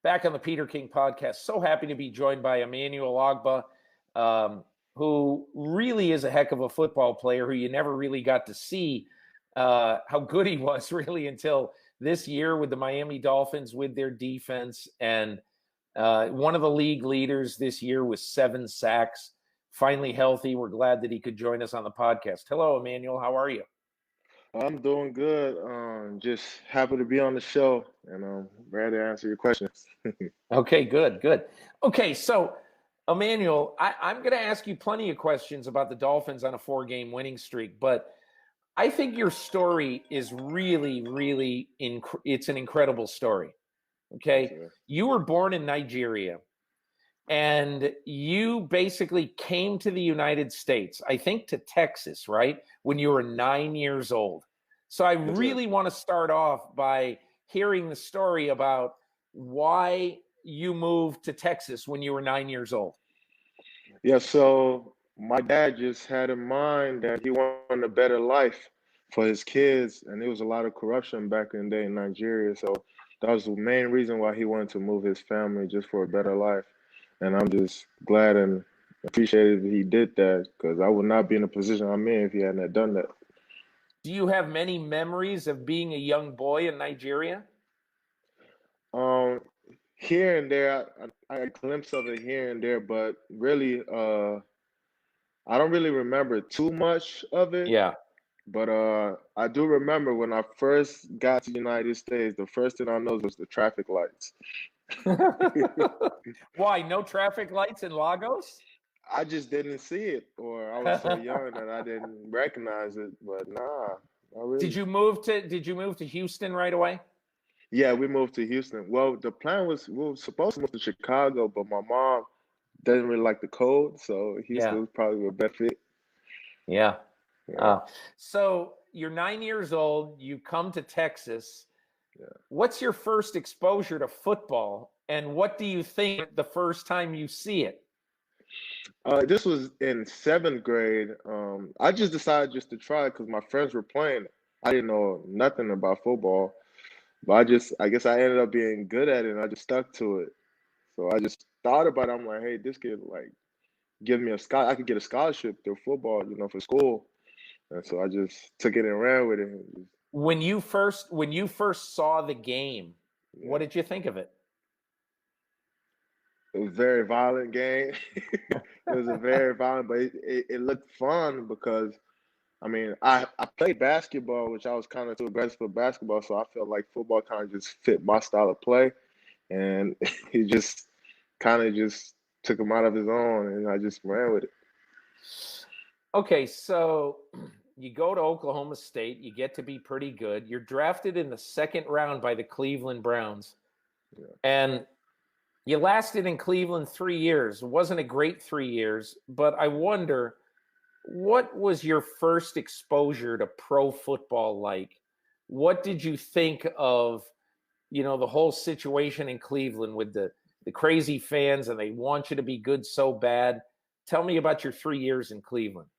back on the Peter King podcast. So happy to be joined by Emmanuel Ogbah, who really is a heck of a football player who you never really got to see how good he was really until this year with the Miami Dolphins with their defense. And one of the league leaders this year with 7 sacks, finally healthy. We're glad that he could join us on the podcast. Hello, Emmanuel. How are you? I'm doing good. Just happy to be on the show, and I'm ready to answer your questions. Okay, good. Okay, so Emmanuel, I'm going to ask you plenty of questions about the Dolphins on a 4-game winning streak, but I think your story is really it's an incredible story. Okay, you were born in Nigeria, and you basically came to the United States, I think to Texas, right? When you were 9 years old. So I really want to start off by hearing the story about why you moved to Texas when you were 9 years old. Yeah, so my dad just had in mind that he wanted a better life for his kids, and there was a lot of corruption back in the day in Nigeria. So that was the main reason why he wanted to move his family just for a better life. And I'm just glad and appreciated that he did that, because I would not be in the position I'm in if he hadn't done that. Do you have many memories of being a young boy in Nigeria? Here and there, I had a glimpse of it here and there, but really, I don't really remember too much of it. Yeah. But I do remember when I first got to the United States, the first thing I noticed was the traffic lights. Why? No traffic lights in Lagos? I just didn't see it, or I was so young that I didn't recognize it. But nah, not really. Did you move to Houston right away? Yeah, we moved to Houston. Well, the plan was we were supposed to move to Chicago, but my mom doesn't really like the cold, so Houston was probably a better fit. Yeah. So you're 9 years old. You come to Texas. Yeah. What's your first exposure to football, and what do you think the first time you see it? This was in 7th grade. I just decided just to try because my friends were playing. I didn't know nothing about football, but I guess I ended up being good at it, and I just stuck to it. So I just thought about it. I'm like, hey, this could give me I could get a scholarship through football, for school. And so I just took it and ran with it. When you first saw the game, what did you think of it? It was a very violent game. It was a very violent, but it looked fun because, I played basketball, which I was kind of too aggressive for basketball, so I felt like football kind of just fit my style of play, and he just kind of just took him out of his own, and I just ran with it. Okay, so you go to Oklahoma State, you get to be pretty good. You're drafted in the 2nd round by the Cleveland Browns, and you lasted in Cleveland 3 years. It wasn't a great 3 years, but I wonder, what was your first exposure to pro football like? What did you think of, the whole situation in Cleveland with the crazy fans, and they want you to be good so bad? Tell me about your 3 years in Cleveland.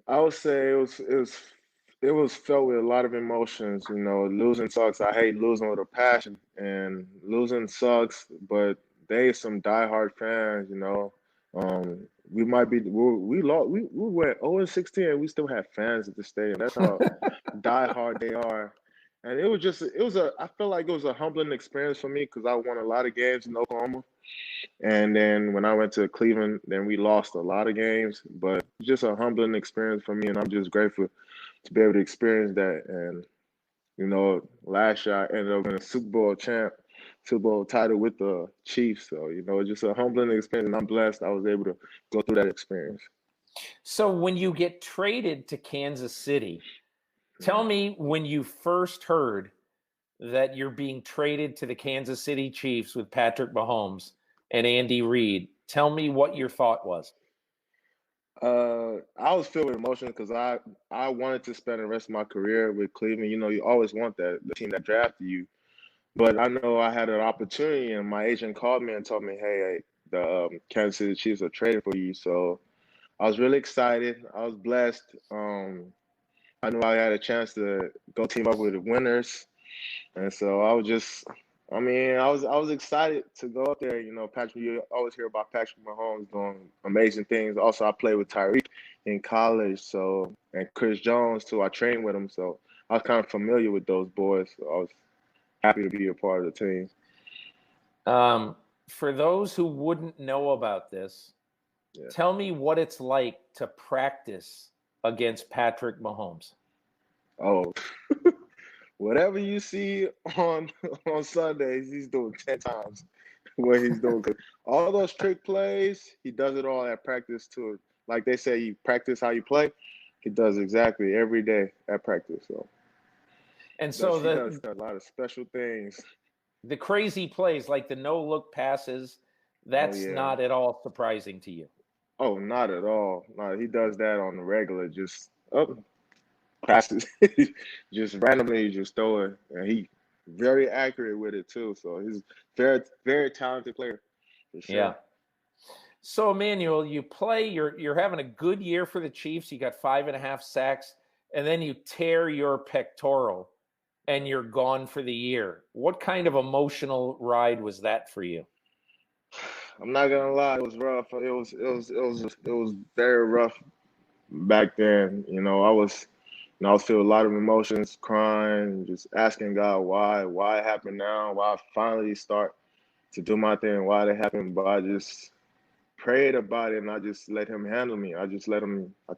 I would say it was filled with a lot of emotions. Losing sucks. I hate losing with a passion, and losing sucks. But they some diehard fans. We might be we lost. We went 0-16, and we still have fans at the stadium. That's how diehard they are. And I felt like it was a humbling experience for me because I won a lot of games in Oklahoma. And then when I went to Cleveland, then we lost a lot of games, but just a humbling experience for me. And I'm just grateful to be able to experience that. And, last year I ended up winning a Super Bowl title with the Chiefs. So, just a humbling experience. And I'm blessed I was able to go through that experience. So when you get traded to Kansas City, tell me when you first heard that you're being traded to the Kansas City Chiefs with Patrick Mahomes and Andy Reid. Tell me what your thought was. I was filled with emotion because I wanted to spend the rest of my career with Cleveland. You always want the team that drafted you. But I know I had an opportunity, and my agent called me and told me, hey, the Kansas City Chiefs are trading for you. So I was really excited. I was blessed. I knew I had a chance to go team up with the winners. And so I I mean, I was excited to go up there. You know, Patrick, you always hear about Patrick Mahomes doing amazing things. Also, I played with Tyreek in college, and Chris Jones too. I trained with him, so I was kind of familiar with those boys. So I was happy to be a part of the team. For those who wouldn't know about this, tell me what it's like to practice against Patrick Mahomes. Oh, whatever you see on Sundays, he's doing 10 times what he's doing. 'Cause all those trick plays, he does it all at practice too. Like they say, you practice how you play. He does exactly every day at practice. So, and so he does a lot of special things. The crazy plays, like the no-look passes, that's not at all surprising to you. Oh, not at all. No, he does that on the regular. Just passes, just randomly, just throw it, and he very accurate with it too. So he's very, very talented player for sure. Yeah. So Emmanuel, you play. You're having a good year for the Chiefs. You got 5.5 sacks, and then you tear your pectoral, and you're gone for the year. What kind of emotional ride was that for you? I'm not gonna lie, it was rough. It was very rough back then. You know, I was feeling a lot of emotions, crying, just asking God why it happened now, why I finally start to do my thing, why it happened. But I just prayed about it and I just let him handle me. I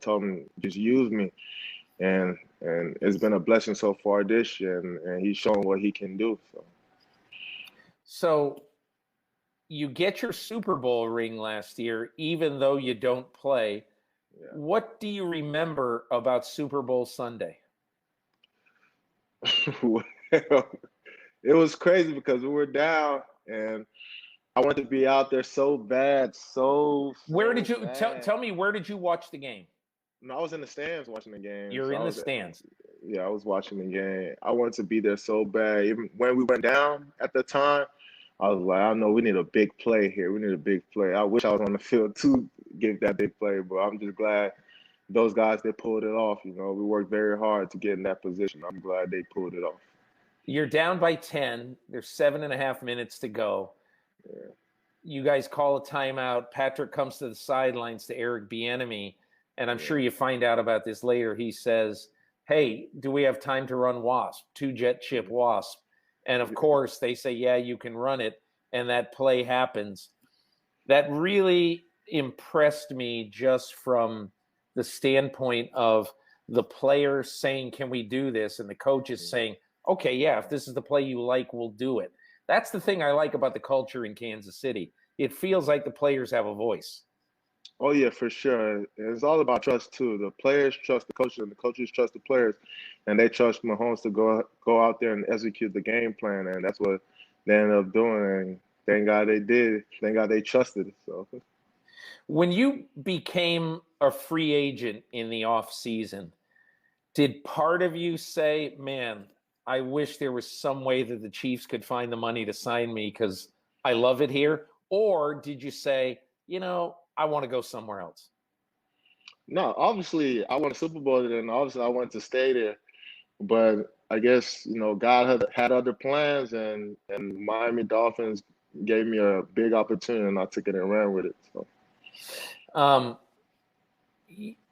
told him just use me. And it's been a blessing so far this year, and he's shown what he can do. So you get your Super Bowl ring last year, even though you don't play. Yeah. What do you remember about Super Bowl Sunday? Well, it was crazy because we were down, and I wanted to be out there so bad. Where did you bad. tell me? Where did you watch the game? No, I was in the stands watching the game. You're in the stands. Yeah, I was watching the game. I wanted to be there so bad. Even when we went down at the time, I was like, I know we need a big play here. We need a big play. I wish I was on the field to give that big play, but I'm just glad those guys, they pulled it off. You know, we worked very hard to get in that position. I'm glad they pulled it off. You're down by 10. There's 7.5 minutes to go. Yeah. You guys call a timeout. Patrick comes to the sidelines to Eric Bieniemy, and I'm sure you find out about this later. He says, hey, do we have time to run Wasp, 2-jet ship Wasp? And of course, they say, yeah, you can run it. And that play happens. That really impressed me just from the standpoint of the players saying, can we do this? And the coaches saying, okay, yeah, if this is the play you like, we'll do it. That's the thing I like about the culture in Kansas City. It feels like the players have a voice. Oh, yeah, for sure. It's all about trust, too. The players trust the coaches, and the coaches trust the players, and they trust Mahomes to go out there and execute the game plan, and that's what they ended up doing. And thank God they did. Thank God they trusted. So, when you became a free agent in the offseason, did part of you say, man, I wish there was some way that the Chiefs could find the money to sign me because I love it here? Or did you say, I want to go somewhere else? no, obviously, I won a Super Bowl, and obviously, I wanted to stay there. But I guess, God had other plans, and Miami Dolphins gave me a big opportunity, and I took it and ran with it. So.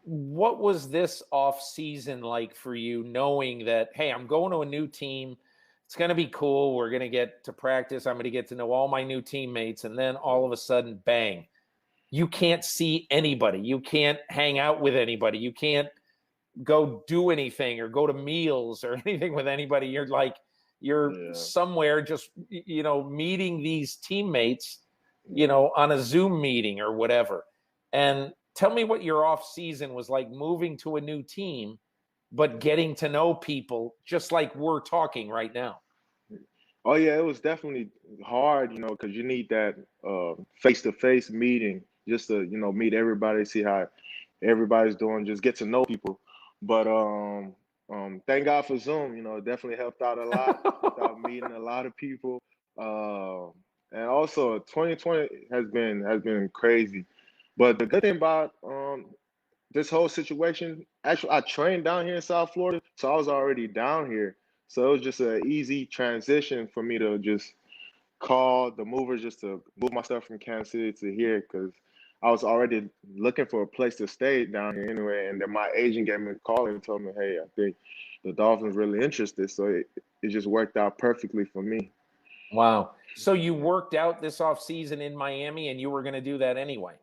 What was this off season like for you, knowing that, hey, I'm going to a new team. It's going to be cool. We're going to get to practice. I'm going to get to know all my new teammates. And then all of a sudden, bang, you can't see anybody. You can't hang out with anybody. You can't go do anything or go to meals or anything with anybody. You're somewhere just, meeting these teammates, on a Zoom meeting or whatever. And tell me what your off season was like, moving to a new team, but getting to know people just like we're talking right now. Oh, yeah, it was definitely hard, because you need that face-to-face meeting just to, meet everybody, see how everybody's doing, just get to know people. But thank God for Zoom. It definitely helped out a lot, helped out meeting a lot of people. And also 2020 has been crazy. But the good thing about this whole situation, actually, I trained down here in South Florida, so I was already down here. So it was just an easy transition for me to just call the movers just to move myself from Kansas City to here because I was already looking for a place to stay down here anyway. And then my agent gave me a call and told me, hey, I think the Dolphins really interested. So it just worked out perfectly for me. Wow. So you worked out this offseason in Miami and you were going to do that anyway?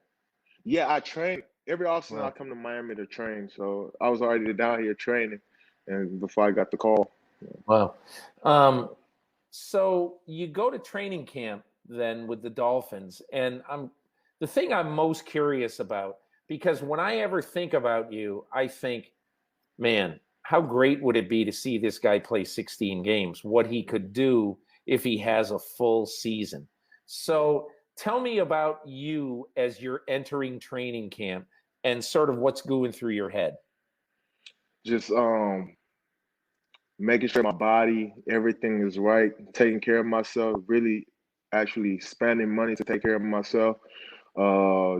Yeah, I train every offseason. I Wow. come to Miami to train. So I was already down here training and before I got the call. Wow. So you go to training camp then with the Dolphins, and the thing I'm most curious about, because when I ever think about you, I think, man, how great would it be to see this guy play 16 games, what he could do if he has a full season. So tell me about you as you're entering training camp and sort of what's going through your head. Just making sure my body, everything is right, taking care of myself, really actually spending money to take care of myself.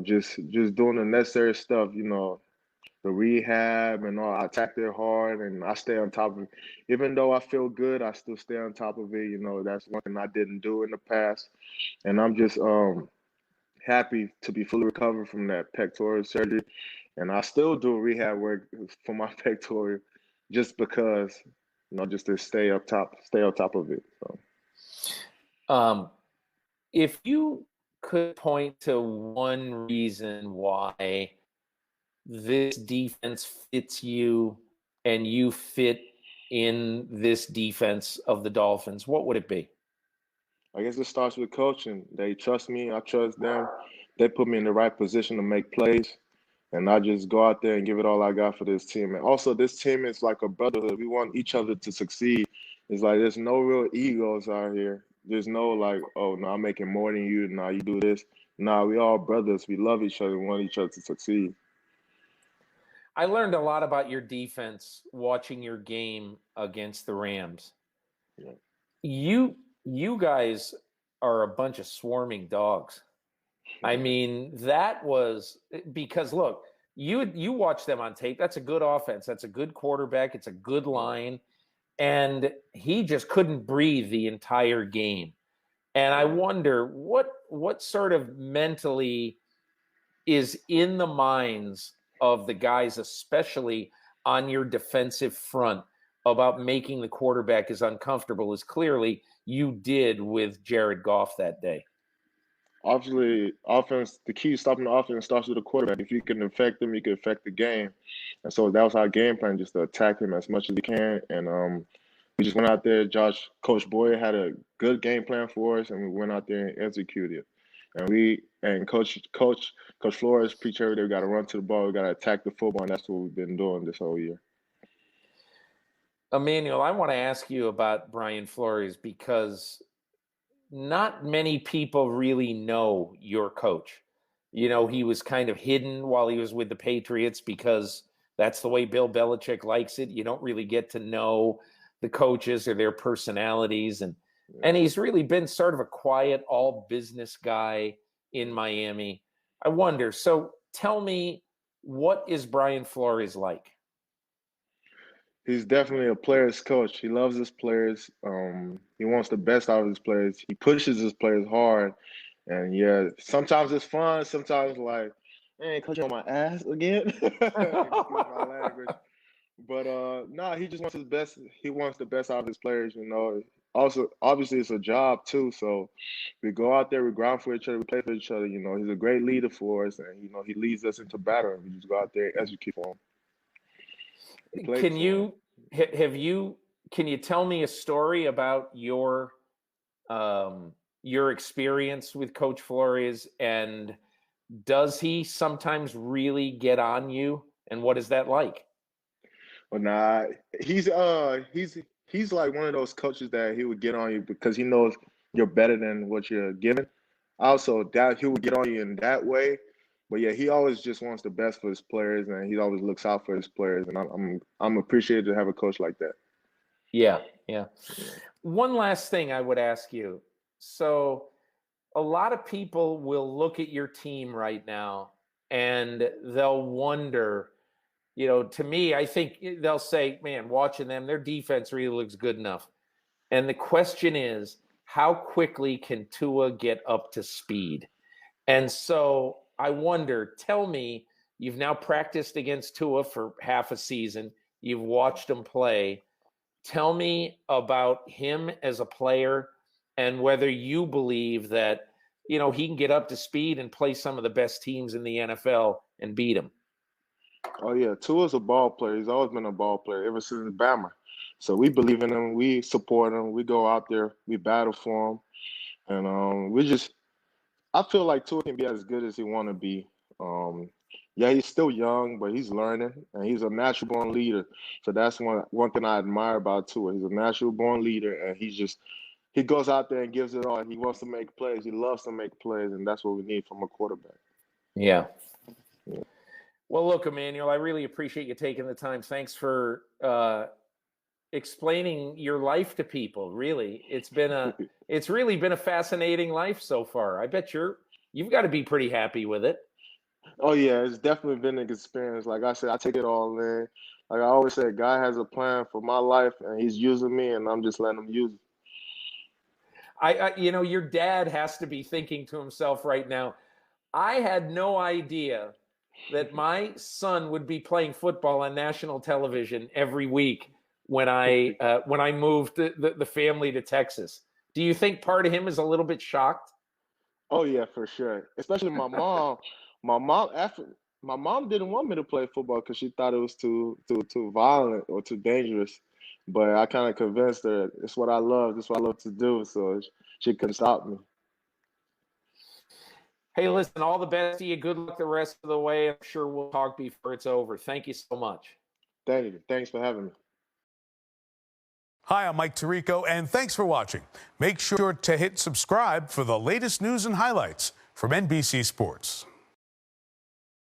Just doing the necessary stuff, the rehab and all. I attack there hard and I stay on top of it. Even though I feel good, I still stay on top of it. That's one thing I didn't do in the past. And I'm just happy to be fully recovered from that pectoral surgery. And I still do rehab work for my pectoral just because, just to stay on top of it. So. If you could point to one reason why this defense fits you and you fit in this defense of the Dolphins, what would it be? I guess it starts with coaching. They trust me. I trust them. They put me in the right position to make plays. And I just go out there and give it all I got for this team. And also, this team is like a brotherhood. We want each other to succeed. It's like there's no real egos out here. There's no like, oh, no, I'm making more than you. Nah, you do this. Nah, we all brothers. We love each other and want each other to succeed. I learned a lot about your defense watching your game against the Rams. Yeah. You guys are a bunch of swarming dogs. I mean, that was because look, you watch them on tape. That's a good offense. That's a good quarterback. It's a good line. And he just couldn't breathe the entire game. And I wonder what sort of mentally is in the minds of the guys, especially on your defensive front, about making the quarterback as uncomfortable as clearly you did with Jared Goff that day. Obviously, offense, the key to stopping the offense starts with the quarterback. If you can affect him, you can affect the game. And so that was our game plan, just to attack him as much as we can. And we just went out there. Coach Boyd had a good game plan for us, and we went out there and executed. And Coach Flores preached every day, we got to run to the ball, we got to attack the football, and that's what we've been doing this whole year. Emmanuel, I want to ask you about Brian Flores because not many people really know your coach. He was kind of hidden while he was with the Patriots because that's the way Bill Belichick likes it. You don't really get to know the coaches or their personalities. And he's really been sort of a quiet, all business guy in Miami. I wonder, so tell me, what is Brian Flores like? He's definitely a player's coach. He loves his players. He wants the best out of his players. He pushes his players hard. And yeah, sometimes it's fun. Sometimes like, man, coach on my ass again. Excuse my language. But nah, he just wants his best. He wants the best out of his players. Also, obviously, it's a job too. So we go out there, we grind for each other, we play for each other. He's a great leader for us, and he leads us into battle. And we just go out there and execute for him. Can you tell me a story about your experience with Coach Flores, and does he sometimes really get on you, and what is that like? Well, nah, he's like one of those coaches that he would get on you because he knows you're better than what you're given. Also, that he would get on you in that way. But yeah, he always just wants the best for his players, and he always looks out for his players. And I'm appreciated to have a coach like that. Yeah. One last thing I would ask you. So, a lot of people will look at your team right now, and they'll wonder. To me, I think they'll say, "Man, watching them, their defense really looks good enough." And the question is, how quickly can Tua get up to speed? And so I wonder, tell me, you've now practiced against Tua for half a season. You've watched him play. Tell me about him as a player and whether you believe that, he can get up to speed and play some of the best teams in the NFL and beat them. Oh yeah, Tua's a ball player. He's always been a ball player ever since Bama. So we believe in him. We support him. We go out there. We battle for him, and I feel like Tua can be as good as he want to be. Um, yeah, he's still young, but he's learning, and he's a natural born leader. So that's one thing I admire about Tua. He's a natural born leader, and he goes out there and gives it all. He wants to make plays. He loves to make plays, and that's what we need from a quarterback. Yeah. Yeah. Well, look, Emmanuel, I really appreciate you taking the time. Thanks for explaining your life to people. Really, it's really been a fascinating life so far. I bet you've got to be pretty happy with it. Oh yeah, it's definitely been an experience. Like I said, I take it all in. Like I always say, God has a plan for my life, and He's using me, and I'm just letting Him use it. Your dad has to be thinking to himself right now, I had no idea that my son would be playing football on national television every week when I moved the family to Texas. Do you think part of him is a little bit shocked? Oh yeah, for sure. Especially my mom. My mom didn't want me to play football because she thought it was too violent or too dangerous. But I kind of convinced her it's what I love. It's what I love to do. So she couldn't stop me. Hey, listen, all the best to you. Good luck the rest of the way. I'm sure we'll talk before it's over. Thank you so much. Thank you. Thanks for having me. Hi, I'm Mike Tirico, and thanks for watching. Make sure to hit subscribe for the latest news and highlights from NBC Sports.